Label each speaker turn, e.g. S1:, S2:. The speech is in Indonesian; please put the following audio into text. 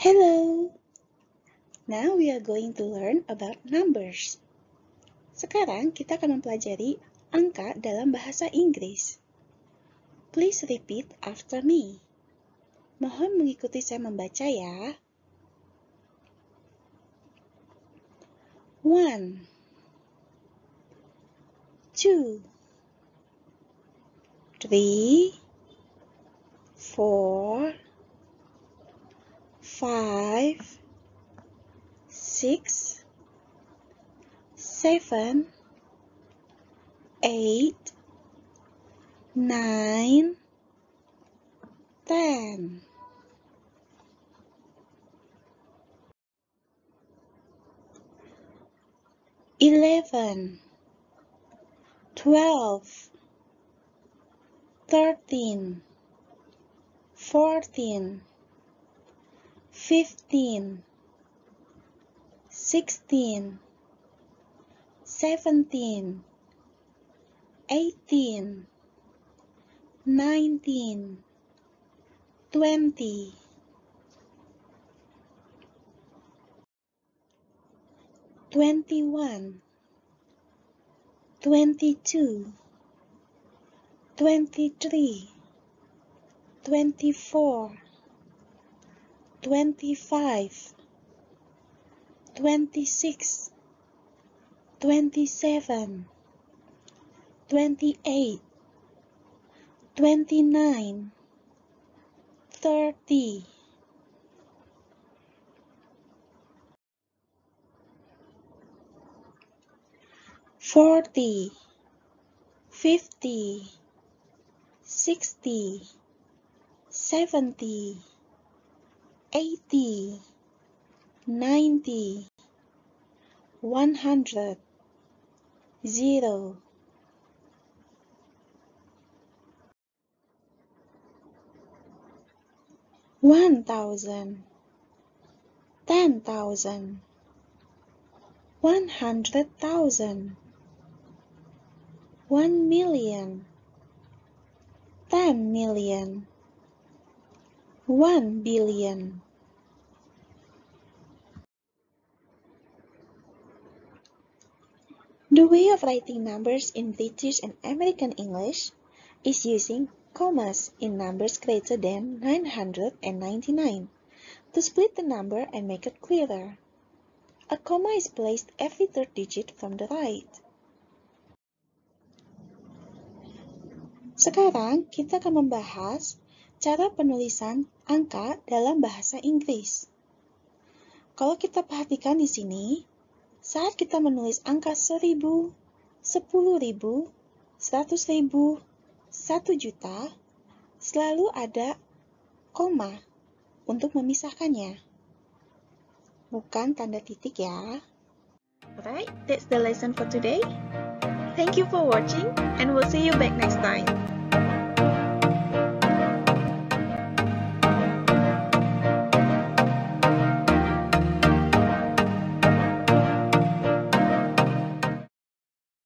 S1: Hello! Now we are going to learn about numbers. Sekarang kita akan mempelajari angka dalam bahasa Inggris. Please repeat after me. Mohon mengikuti saya membaca ya. 1 2 3 4 5 6 7 8 9 10 11 12 13 14 15 16 17 18 19 20 21 22 23 24 25 26 27 28 29 30 40 50 60 70 80 90 100 0 1000 10,000 100,000 1 million 10 million 1 billion. The way of writing numbers in British and American English is using commas in numbers greater than 999 to split the number and make it clearer. A comma is placed every third digit from the right. Sekarang kita akan membahas cara penulisan angka dalam bahasa Inggris. Kalau kita perhatikan di sini, saat kita menulis angka 1000, 10.000, 100.000, 1 juta, selalu ada koma untuk memisahkannya. Bukan tanda titik ya. Alright, that's the lesson for today. Thank you for watching and we'll see you back next time.